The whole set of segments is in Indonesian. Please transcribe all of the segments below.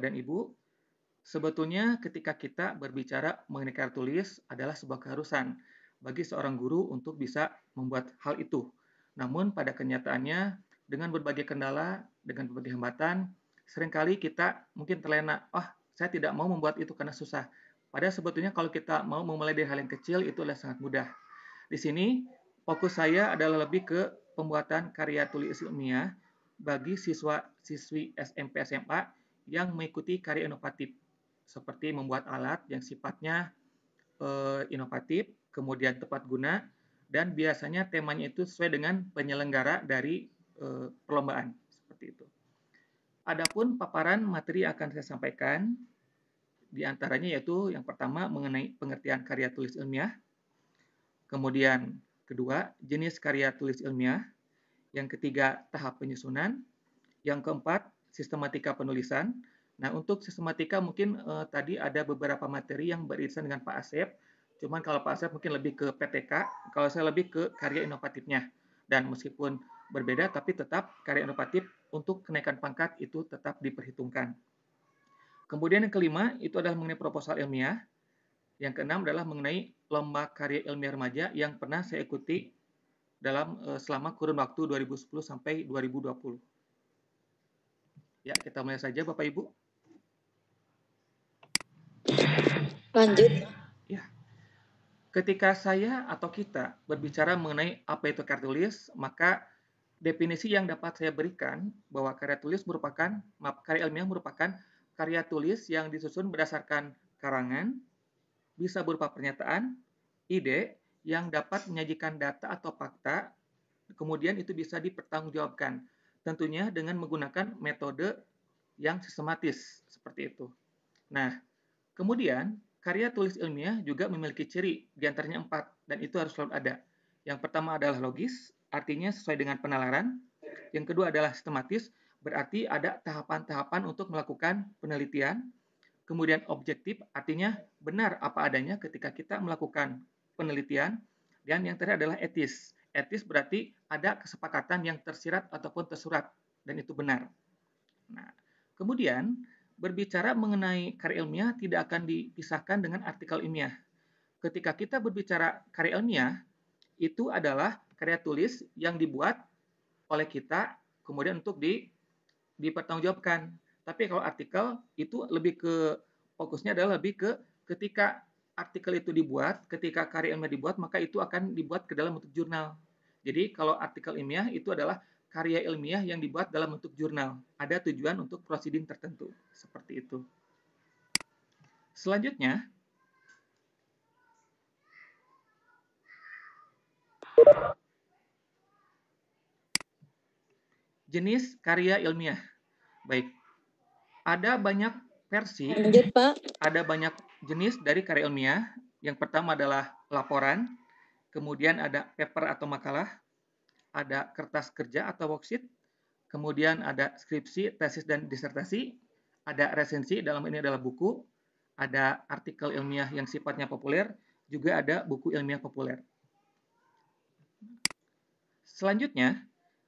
Bapak dan Ibu, sebetulnya ketika kita berbicara mengenai karya tulis adalah sebuah keharusan bagi seorang guru untuk bisa membuat hal itu. Namun pada kenyataannya dengan berbagai kendala, dengan berbagai hambatan, seringkali kita mungkin terlena, saya tidak mau membuat itu karena susah. Padahal sebetulnya kalau kita mau memulai dari hal yang kecil itu adalah sangat mudah. Di sini fokus saya adalah lebih ke pembuatan karya tulis ilmiah bagi siswa-siswi SMP SMA yang mengikuti karya inovatif seperti membuat alat yang sifatnya inovatif, kemudian tepat guna, dan biasanya temanya itu sesuai dengan penyelenggara dari perlombaan seperti itu. Adapun paparan materi yang akan saya sampaikan di antaranya yaitu yang pertama mengenai pengertian karya tulis ilmiah, kemudian kedua jenis karya tulis ilmiah, yang ketiga tahap penyusunan, yang keempat sistematika penulisan. Nah, untuk sistematika mungkin tadi ada beberapa materi yang beririsan dengan Pak Asep, cuman kalau Pak Asep mungkin lebih ke PTK, kalau saya lebih ke karya inovatifnya. Dan meskipun berbeda, tapi tetap karya inovatif untuk kenaikan pangkat itu tetap diperhitungkan. Kemudian yang kelima, itu adalah mengenai proposal ilmiah. Yang keenam adalah mengenai lomba karya ilmiah remaja yang pernah saya ikuti selama kurun waktu 2010 sampai 2020. Ya, kita mulai saja Bapak Ibu. Lanjut. Ya. Ketika saya atau kita berbicara mengenai apa itu karya tulis, maka definisi yang dapat saya berikan bahwa karya ilmiah merupakan karya tulis yang disusun berdasarkan karangan, bisa berupa pernyataan, ide yang dapat menyajikan data atau fakta, kemudian itu bisa dipertanggungjawabkan, tentunya dengan menggunakan metode yang sistematis seperti itu. Nah, kemudian karya tulis ilmiah juga memiliki ciri, diantaranya 4, dan itu harus selalu ada. Yang pertama adalah logis, artinya sesuai dengan penalaran. Yang kedua adalah sistematis, berarti ada tahapan-tahapan untuk melakukan penelitian. Kemudian objektif, artinya benar apa adanya ketika kita melakukan penelitian. Dan yang terakhir adalah etis. Etis berarti ada kesepakatan yang tersirat ataupun tersurat, dan itu benar. Nah, kemudian berbicara mengenai karya ilmiah tidak akan dipisahkan dengan artikel ilmiah. Ketika kita berbicara karya ilmiah, itu adalah karya tulis yang dibuat oleh kita, kemudian untuk dipertanggungjawabkan. Tapi kalau artikel itu lebih ke fokusnya adalah lebih ke ketika artikel itu dibuat, ketika karya ilmiah dibuat, maka itu akan dibuat ke dalam bentuk jurnal. Jadi kalau artikel ilmiah itu adalah karya ilmiah yang dibuat dalam bentuk jurnal. Ada tujuan untuk proceeding tertentu. Seperti itu. Selanjutnya, jenis karya ilmiah. Baik, ada banyak versi, Lanjut, Pak. ada banyak jenis dari karya ilmiah. Yang pertama adalah laporan, kemudian ada paper atau makalah, ada kertas kerja atau worksheet, kemudian ada skripsi, tesis, dan disertasi, ada resensi, dalam ini adalah buku, ada artikel ilmiah yang sifatnya populer, juga ada buku ilmiah populer. Selanjutnya,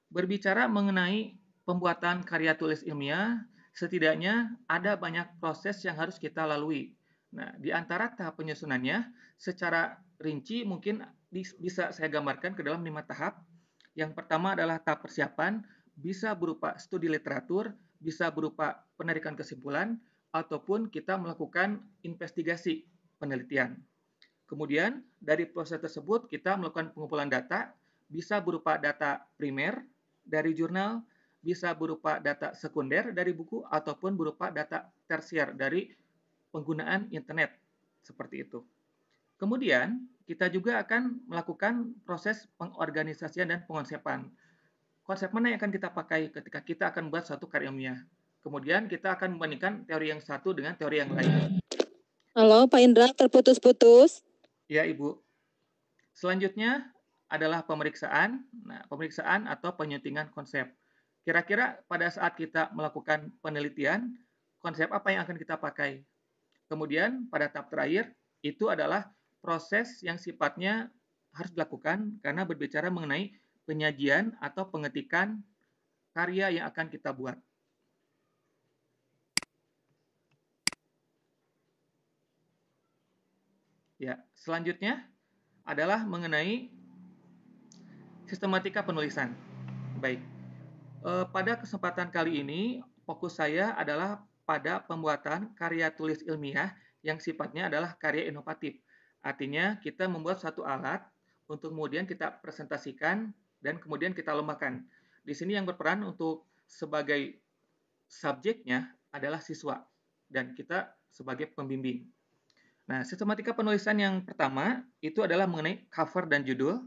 berbicara mengenai pembuatan karya tulis ilmiah, setidaknya ada banyak proses yang harus kita lalui. Nah, di antara tahap penyusunannya, secara rinci mungkin bisa saya gambarkan ke dalam 5 tahap. Yang pertama adalah tahap persiapan, bisa berupa studi literatur, bisa berupa penarikan kesimpulan, ataupun kita melakukan investigasi penelitian. Kemudian, dari proses tersebut kita melakukan pengumpulan data, bisa berupa data primer dari jurnal, bisa berupa data sekunder dari buku, ataupun berupa data tersier dari penggunaan internet, seperti itu. Kemudian, kita juga akan melakukan proses pengorganisasian dan pengonsepan. Konsep mana yang akan kita pakai ketika kita akan membuat suatu karya ilmiah. Kemudian, kita akan membandingkan teori yang satu dengan teori yang lain. Halo, Pak Indra, terputus-putus. Ya, Ibu. Selanjutnya adalah pemeriksaan. Nah, pemeriksaan atau penyuntingan konsep. Kira-kira pada saat kita melakukan penelitian, konsep apa yang akan kita pakai? Kemudian pada tahap terakhir, itu adalah proses yang sifatnya harus dilakukan karena berbicara mengenai penyajian atau pengetikan karya yang akan kita buat. Ya, selanjutnya adalah mengenai sistematika penulisan. Baik, pada kesempatan kali ini fokus saya adalah pada pembuatan karya tulis ilmiah yang sifatnya adalah karya inovatif. Artinya kita membuat satu alat untuk kemudian kita presentasikan dan kemudian kita lombakan. Di sini yang berperan untuk sebagai subjeknya adalah siswa dan kita sebagai pembimbing. Nah, sistematika penulisan yang pertama itu adalah mengenai cover dan judul.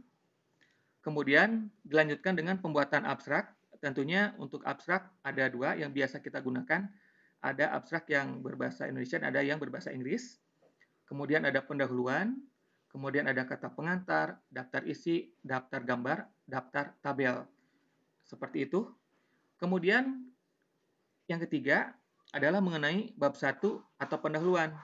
Kemudian dilanjutkan dengan pembuatan abstrak. Tentunya untuk abstrak ada dua yang biasa kita gunakan. Ada abstrak yang berbahasa Indonesia dan ada yang berbahasa Inggris. Kemudian ada pendahuluan, kemudian ada kata pengantar, daftar isi, daftar gambar, daftar tabel. Seperti itu. Kemudian yang ketiga adalah mengenai bab 1 atau pendahuluan.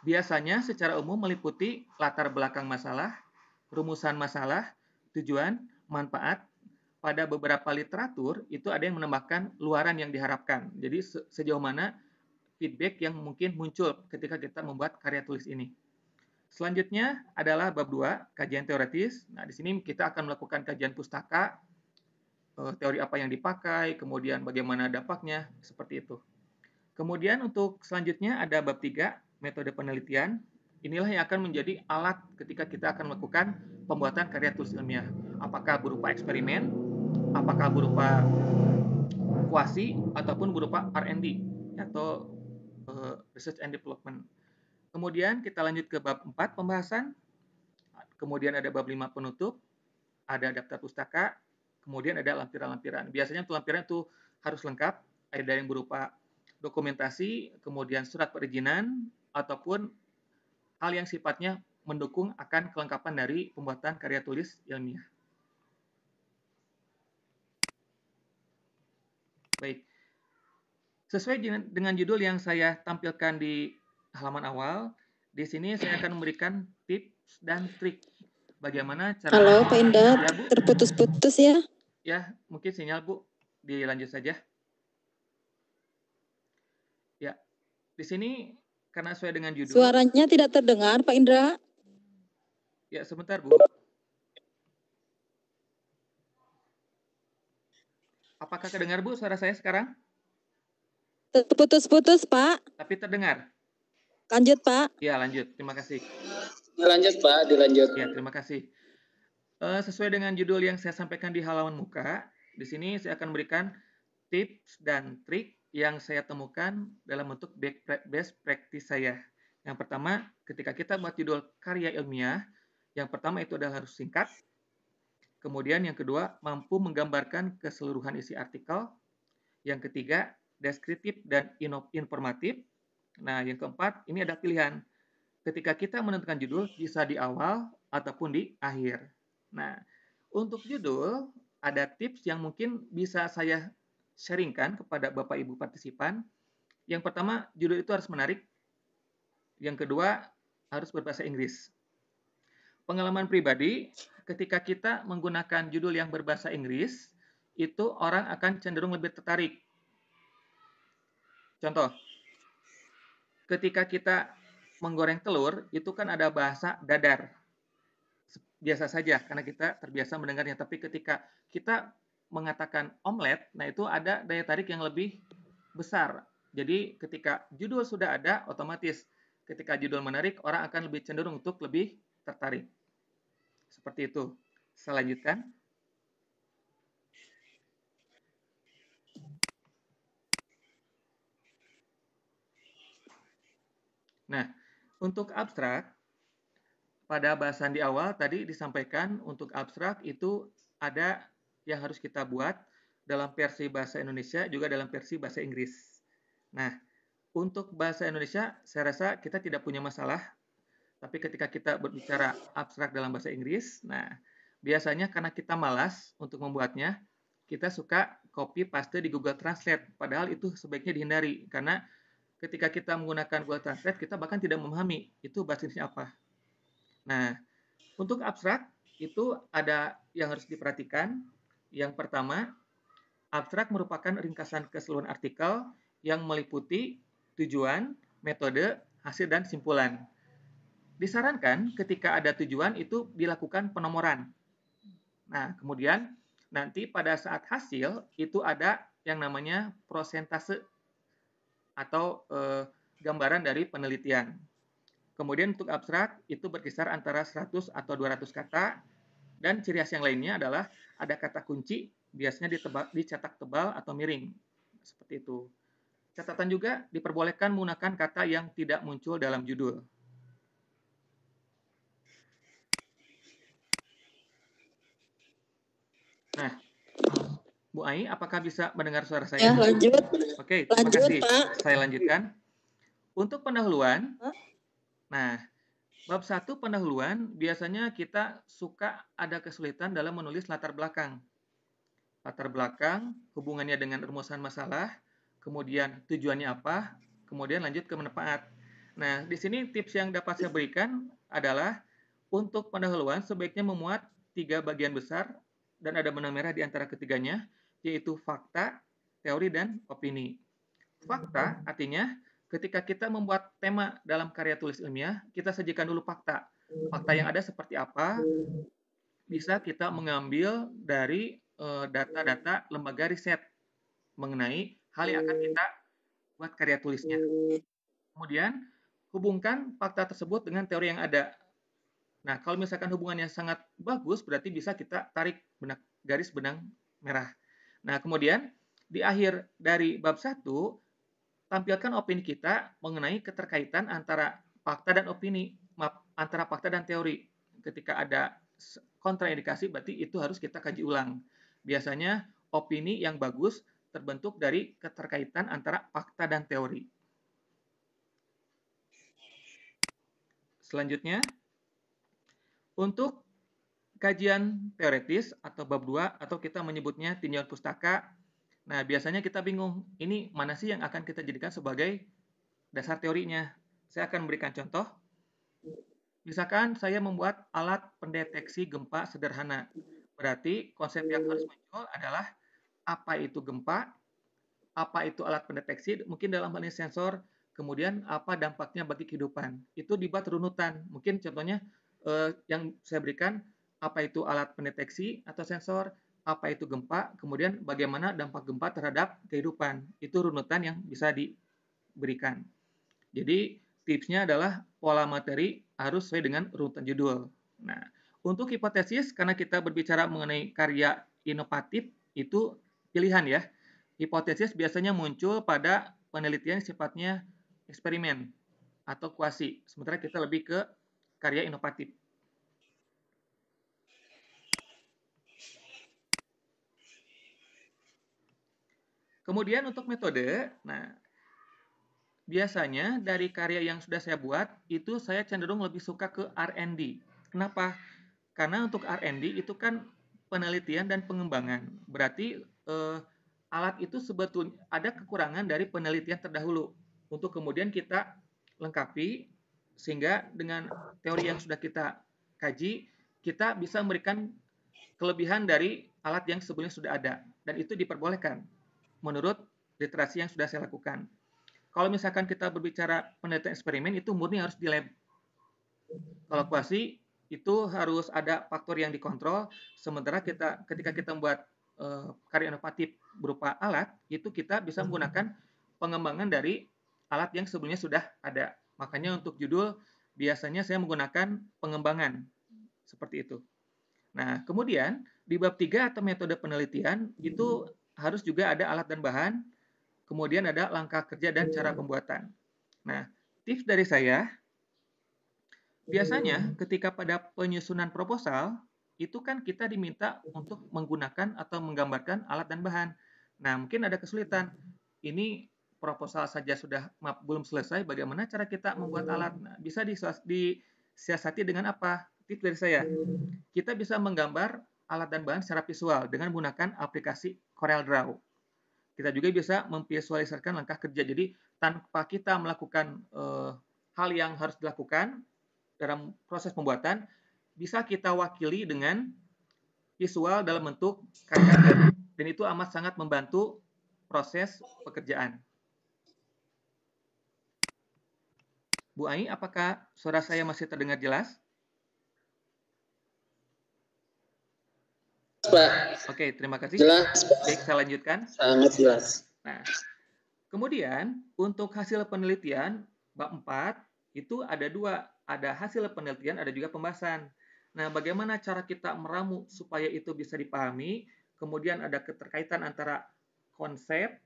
Biasanya secara umum meliputi latar belakang masalah, rumusan masalah, tujuan, manfaat. Pada beberapa literatur itu ada yang menambahkan luaran yang diharapkan. Jadi sejauh mana feedback yang mungkin muncul ketika kita membuat karya tulis ini. Selanjutnya adalah bab 2, kajian teoretis. Nah, di sini kita akan melakukan kajian pustaka, teori apa yang dipakai, kemudian bagaimana dampaknya, seperti itu. Kemudian untuk selanjutnya ada bab 3, metode penelitian. Inilah yang akan menjadi alat ketika kita akan melakukan pembuatan karya tulis ilmiah. Apakah berupa eksperimen, apakah berupa kuasi, ataupun berupa R&D atau Research and Development. Kemudian kita lanjut ke bab 4, pembahasan. Kemudian ada bab 5, penutup. Ada daftar pustaka. Kemudian ada lampiran-lampiran. Biasanya lampiran itu harus lengkap. Ada yang berupa dokumentasi, kemudian surat perizinan, ataupun hal yang sifatnya mendukung akan kelengkapan dari pembuatan karya tulis ilmiah. Baik, sesuai dengan judul yang saya tampilkan di halaman awal, di sini saya akan memberikan tips dan trik bagaimana cara. Halo Pak Indra, Ya Bu, terputus-putus ya. ya mungkin sinyal Bu, dilanjut saja. Ya, di sini karena sesuai dengan judul. Suaranya tidak terdengar Pak Indra. Ya, sebentar Bu. Apakah terdengar Bu suara saya sekarang? Terputus-putus Pak. Tapi terdengar. Lanjut Pak. Ya, lanjut. Terima kasih. Lanjut Pak, dilanjut. Ya, terima kasih. Sesuai dengan judul yang saya sampaikan di halaman muka, di sini saya akan memberikan tips dan trik yang saya temukan dalam bentuk best practice saya. Yang pertama, ketika kita buat judul karya ilmiah, yang pertama itu adalah harus singkat. Kemudian yang kedua, mampu menggambarkan keseluruhan isi artikel. Yang ketiga, deskriptif dan informatif. Nah, yang keempat, ini ada pilihan. Ketika kita menentukan judul, bisa di awal ataupun di akhir. Nah, untuk judul, ada tips yang mungkin bisa saya sharingkan kepada Bapak Ibu partisipan. Yang pertama, judul itu harus menarik. Yang kedua, harus berbahasa Inggris. Pengalaman pribadi, ketika kita menggunakan judul yang berbahasa Inggris, itu orang akan cenderung lebih tertarik. Contoh, ketika kita menggoreng telur, itu kan ada bahasa dadar. Biasa saja, karena kita terbiasa mendengarnya. Tapi ketika kita mengatakan omelet, nah itu ada daya tarik yang lebih besar. Jadi ketika judul sudah ada, otomatis ketika judul menarik, orang akan lebih cenderung untuk lebih tertarik. Seperti itu. Saya lanjutkan. Nah, untuk abstrak, pada bahasan di awal tadi disampaikan untuk abstrak itu ada yang harus kita buat dalam versi bahasa Indonesia juga dalam versi bahasa Inggris. Nah, untuk bahasa Indonesia saya rasa kita tidak punya masalah. Tapi ketika kita berbicara abstrak dalam bahasa Inggris, nah biasanya karena kita malas untuk membuatnya, kita suka copy paste di Google Translate. Padahal itu sebaiknya dihindari karena ketika kita menggunakan Google Translate, kita bahkan tidak memahami itu bahasa Inggrisnya apa. Nah, untuk abstrak itu ada yang harus diperhatikan. Yang pertama, abstrak merupakan ringkasan keseluruhan artikel yang meliputi tujuan, metode, hasil, dan simpulan. Disarankan ketika ada tujuan itu dilakukan penomoran. Nah, kemudian nanti pada saat hasil itu ada yang namanya prosentase atau gambaran dari penelitian. Kemudian untuk abstrak itu berkisar antara 100 atau 200 kata, dan ciri khas yang lainnya adalah ada kata kunci, biasanya dicetak tebal atau miring. Seperti itu. Catatan juga diperbolehkan menggunakan kata yang tidak muncul dalam judul. Nah, Bu Ai, apakah bisa mendengar suara Ya, saya? lanjut. Oke, terima Lanjut, kasih. Pak. Saya lanjutkan. Untuk pendahuluan, nah, bab 1 pendahuluan, biasanya kita suka ada kesulitan dalam menulis latar belakang. Latar belakang, hubungannya dengan rumusan masalah, kemudian tujuannya apa, kemudian lanjut ke manfaat. Nah, di sini tips yang dapat saya berikan adalah untuk pendahuluan sebaiknya memuat 3 bagian besar dan ada benang merah di antara ketiganya, yaitu fakta, teori, dan opini. Fakta artinya ketika kita membuat tema dalam karya tulis ilmiah, kita sajikan dulu fakta. Fakta yang ada seperti apa, bisa kita mengambil dari data-data lembaga riset mengenai hal yang akan kita buat karya tulisnya. Kemudian, hubungkan fakta tersebut dengan teori yang ada. Nah, kalau misalkan hubungannya sangat bagus, berarti bisa kita tarik garis benang merah. Nah, kemudian di akhir dari bab 1, tampilkan opini kita mengenai keterkaitan antara fakta dan opini, antara fakta dan teori. Ketika ada kontraindikasi, berarti itu harus kita kaji ulang. Biasanya opini yang bagus terbentuk dari keterkaitan antara fakta dan teori. Selanjutnya, untuk kajian teoretis atau bab 2 atau kita menyebutnya tinjauan pustaka. Nah, biasanya kita bingung, ini mana sih yang akan kita jadikan sebagai dasar teorinya. Saya akan memberikan contoh. Misalkan saya membuat alat pendeteksi gempa sederhana. Berarti konsep yang harus muncul adalah apa itu gempa, apa itu alat pendeteksi, mungkin dalam hal ini sensor, kemudian apa dampaknya bagi kehidupan. Itu dibuat runutan. Mungkin contohnya yang saya berikan, apa itu alat pendeteksi atau sensor, apa itu gempa, kemudian bagaimana dampak gempa terhadap kehidupan. Itu runutan yang bisa diberikan. Jadi tipsnya adalah pola materi harus sesuai dengan urutan judul. Nah, untuk hipotesis, karena kita berbicara mengenai karya inovatif, itu pilihan ya. Hipotesis biasanya muncul pada penelitian sifatnya eksperimen atau kuasi, sementara kita lebih ke karya inovatif. Kemudian untuk metode, nah biasanya dari karya yang sudah saya buat, itu saya cenderung lebih suka ke R&D. Kenapa? Karena untuk R&D itu kan penelitian dan pengembangan. Berarti alat itu sebetulnya ada kekurangan dari penelitian terdahulu. Untuk kemudian kita lengkapi, sehingga dengan teori yang sudah kita kaji, kita bisa memberikan kelebihan dari alat yang sebelumnya sudah ada. Dan itu diperbolehkan menurut literasi yang sudah saya lakukan. Kalau misalkan kita berbicara penelitian eksperimen, itu murni harus di lab. Kalau kuasi, itu harus ada faktor yang dikontrol, sementara ketika kita membuat karya inovatif berupa alat, itu kita bisa menggunakan pengembangan dari alat yang sebelumnya sudah ada. Makanya untuk judul, biasanya saya menggunakan pengembangan, seperti itu. Nah, kemudian di bab 3 atau metode penelitian, itu harus juga ada alat dan bahan, kemudian ada langkah kerja dan cara pembuatan. Nah, tips dari saya, biasanya ketika pada penyusunan proposal, itu kan kita diminta untuk menggunakan atau menggambarkan alat dan bahan. Nah, mungkin ada kesulitan. Ini proposal saja sudah belum selesai, bagaimana cara kita membuat alat? Nah, bisa disiasati dengan apa? Tips dari saya, kita bisa menggambar alat dan bahan secara visual dengan menggunakan aplikasi CorelDRAW. Kita juga bisa memvisualisasikan langkah kerja. Jadi tanpa kita melakukan hal yang harus dilakukan dalam proses pembuatan, bisa kita wakili dengan visual dalam bentuk karya, dan itu amat sangat membantu proses pekerjaan. Bu Ai, apakah suara saya masih terdengar jelas? Pak. Oke, terima kasih. Jelas, Pak. Baik, saya lanjutkan. Sangat jelas. Nah, kemudian untuk hasil penelitian bab 4 itu ada dua, ada hasil penelitian, ada juga pembahasan. Nah, bagaimana cara kita meramu supaya itu bisa dipahami, kemudian ada keterkaitan antara konsep,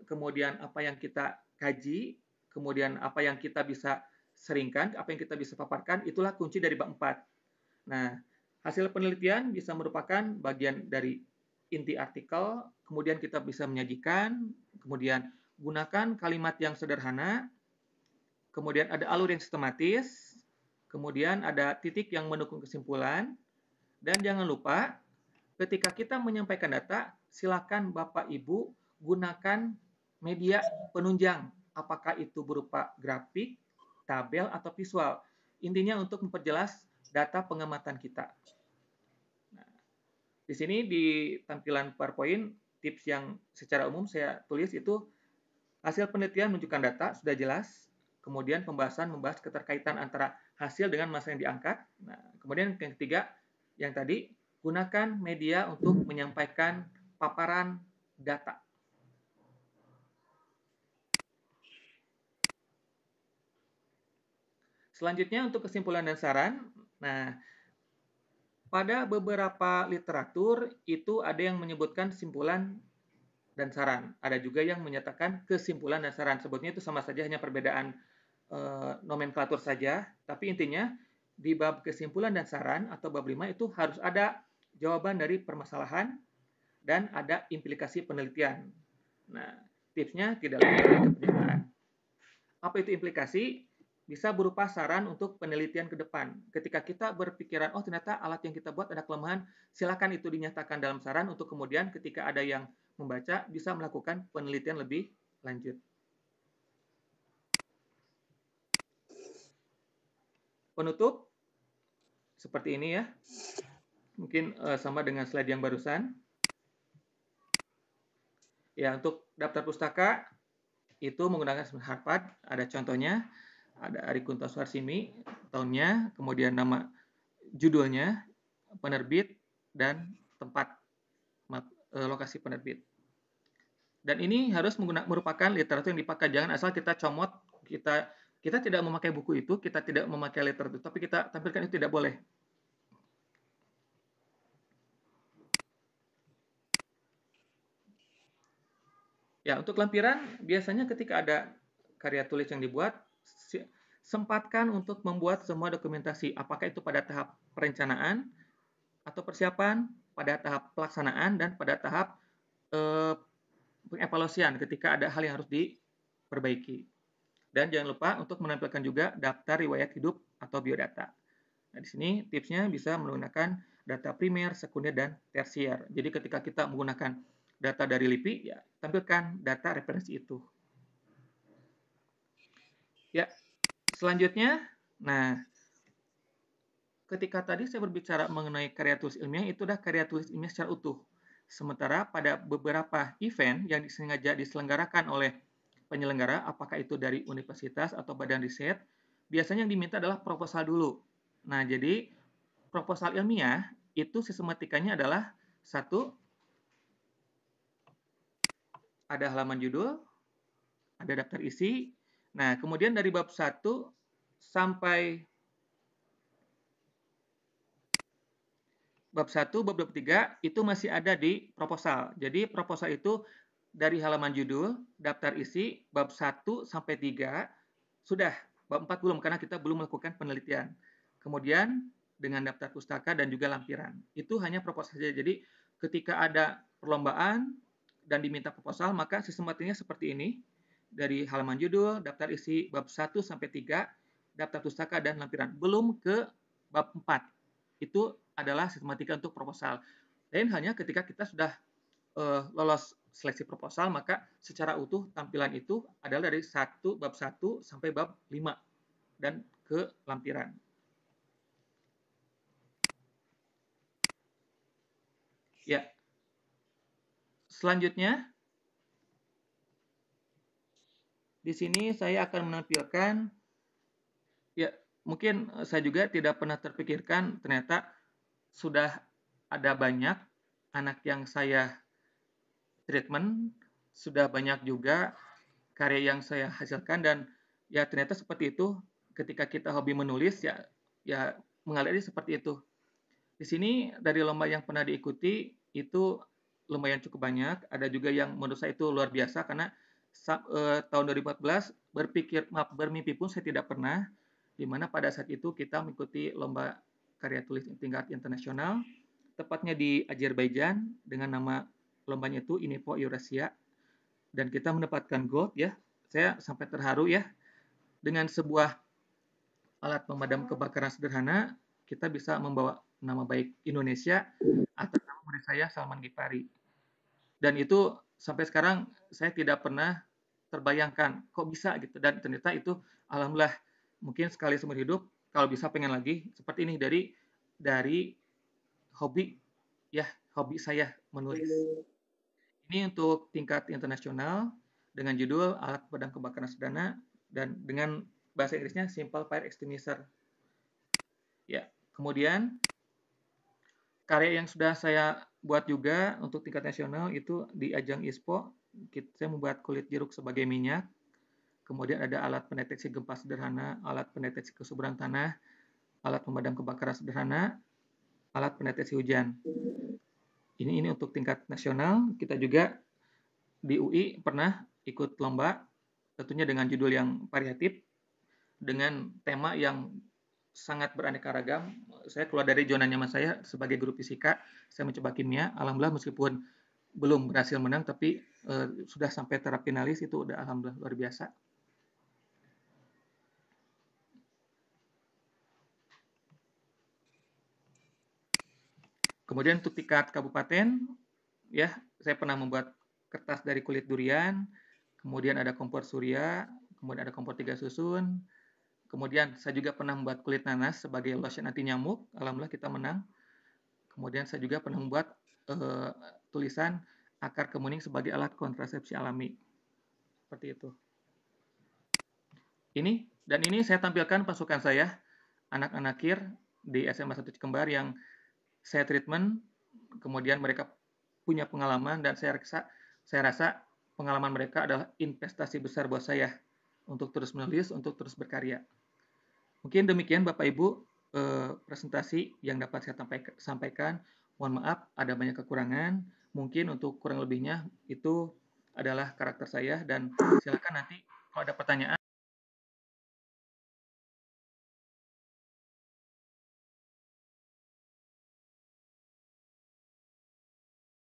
kemudian apa yang kita kaji, kemudian apa yang kita bisa seringkan, apa yang kita bisa paparkan, itulah kunci dari bab 4. Nah, hasil penelitian bisa merupakan bagian dari inti artikel, kemudian kita bisa menyajikan, kemudian gunakan kalimat yang sederhana, kemudian ada alur yang sistematis, kemudian ada titik yang mendukung kesimpulan, dan jangan lupa ketika kita menyampaikan data, silakan Bapak Ibu gunakan media penunjang, apakah itu berupa grafik, tabel, atau visual. Intinya untuk memperjelas data pengamatan kita. Nah, di sini di tampilan PowerPoint, tips yang secara umum saya tulis itu hasil penelitian menunjukkan data, sudah jelas. Kemudian pembahasan membahas keterkaitan antara hasil dengan masa yang diangkat. Nah, kemudian yang ketiga, yang tadi, gunakan media untuk menyampaikan paparan data. Selanjutnya untuk kesimpulan dan saran. Nah, pada beberapa literatur itu ada yang menyebutkan kesimpulan dan saran. Ada juga yang menyatakan kesimpulan dan saran. Sebetulnya itu sama saja, hanya perbedaan nomenklatur saja. Tapi intinya di bab kesimpulan dan saran atau bab 5 itu harus ada jawaban dari permasalahan dan ada implikasi penelitian. Nah, tipsnya tidak lebih dari kepenyertaan. Apa itu implikasi? Bisa berupa saran untuk penelitian ke depan. Ketika kita berpikiran, oh ternyata alat yang kita buat ada kelemahan, silakan itu dinyatakan dalam saran untuk kemudian ketika ada yang membaca bisa melakukan penelitian lebih lanjut. Penutup seperti ini ya. Mungkin sama dengan slide yang barusan. Ya, untuk daftar pustaka itu menggunakan Harpad, ada contohnya, ada Ari Kunto Suarsimi, tahunnya, kemudian nama judulnya, penerbit, dan tempat lokasi penerbit. Dan ini harus merupakan literatur yang dipakai, jangan asal kita comot, kita tidak memakai buku itu, kita tidak memakai literatur, tapi kita tampilkan itu tidak boleh. Ya, untuk lampiran, biasanya ketika ada karya tulis yang dibuat, sempatkan untuk membuat semua dokumentasi, apakah itu pada tahap perencanaan atau persiapan, pada tahap pelaksanaan, dan pada tahap pengevaluasian ketika ada hal yang harus diperbaiki. Dan jangan lupa untuk menampilkan juga daftar riwayat hidup atau biodata. Nah, di sini tipsnya bisa menggunakan data primer, sekunder, dan tersier. Jadi ketika kita menggunakan data dari LIPI, ya tampilkan data referensi itu. Ya, selanjutnya, nah, ketika tadi saya berbicara mengenai karya tulis ilmiah, itu adalah karya tulis ilmiah secara utuh. Sementara pada beberapa event yang disengaja diselenggarakan oleh penyelenggara, apakah itu dari universitas atau badan riset, biasanya yang diminta adalah proposal dulu. Nah, jadi proposal ilmiah itu sistematikanya adalah satu, ada halaman judul, ada daftar isi. Nah, kemudian dari bab 1 sampai bab 1, bab 23 itu masih ada di proposal. Jadi proposal itu dari halaman judul, daftar isi, bab 1 sampai 3 sudah, bab 4 belum karena kita belum melakukan penelitian. Kemudian dengan daftar pustaka dan juga lampiran. Itu hanya proposal saja. Jadi ketika ada perlombaan dan diminta proposal, maka sistematiknya seperti ini. Dari halaman judul, daftar isi bab 1 sampai 3, daftar pustaka dan lampiran. Belum ke bab 4. Itu adalah sistematika untuk proposal. Lain halnya ketika kita sudah lolos seleksi proposal, maka secara utuh tampilan itu adalah dari bab 1 sampai bab 5 dan ke lampiran. Ya. Selanjutnya, di sini saya akan menampilkan Ya, mungkin saya juga tidak pernah terpikirkan ternyata sudah ada banyak anak yang saya treatment, sudah banyak juga karya yang saya hasilkan dan ya ternyata seperti itu ketika kita hobi menulis ya mengalir seperti itu. Di sini dari lomba yang pernah diikuti itu lumayan cukup banyak, ada juga yang menurut saya itu luar biasa karena tahun 2014 bermimpi pun saya tidak pernah, di mana pada saat itu kita mengikuti lomba karya tulis tingkat internasional, tepatnya di Azerbaijan dengan nama lombanya itu Inepo Eurasia dan kita mendapatkan gold ya. Saya sampai terharu ya dengan sebuah alat pemadam kebakaran sederhana kita bisa membawa nama baik Indonesia atas nama murid saya Salman Gipari. Dan itu sampai sekarang saya tidak pernah terbayangkan kok bisa gitu dan ternyata itu alhamdulillah mungkin sekali seumur hidup kalau bisa pengen lagi seperti ini dari hobi ya hobi saya menulis. Ini untuk tingkat internasional dengan judul Alat Pemadam Kebakaran Sederhana dan dengan bahasa Inggrisnya Simple Fire Extinguisher. Ya, kemudian karya yang sudah saya buat juga untuk tingkat nasional itu di ajang ISPO, saya membuat kulit jeruk sebagai minyak. Kemudian ada alat pendeteksi gempa sederhana, alat pendeteksi kesuburan tanah, alat pemadam kebakaran sederhana, alat pendeteksi hujan. Ini untuk tingkat nasional. Kita juga di UI pernah ikut lomba, tentunya dengan judul yang variatif, dengan tema yang sangat beraneka ragam. Saya keluar dari zona nyaman saya sebagai guru fisika, saya mencoba kimia. Alhamdulillah meskipun belum berhasil menang, tapi sudah sampai tahap finalis itu udah alhamdulillah luar biasa. Kemudian untuk tingkat kabupaten, ya saya pernah membuat kertas dari kulit durian, kemudian ada kompor surya, kemudian ada kompor 3 susun, kemudian saya juga pernah membuat kulit nanas sebagai lotion anti nyamuk, alhamdulillah kita menang. Kemudian saya juga pernah membuat tulisan akar kemuning sebagai alat kontrasepsi alami. Seperti itu. Ini saya tampilkan pasukan saya, anak-anak KIR di SMA 1 Cikembar yang saya treatment, kemudian mereka punya pengalaman dan saya rasa pengalaman mereka adalah investasi besar buat saya untuk terus menulis, untuk terus berkarya. Mungkin demikian Bapak Ibu presentasi yang dapat saya sampaikan. Mohon maaf ada banyak kekurangan. Mungkin untuk kurang lebihnya itu adalah karakter saya dan silakan nanti kalau ada pertanyaan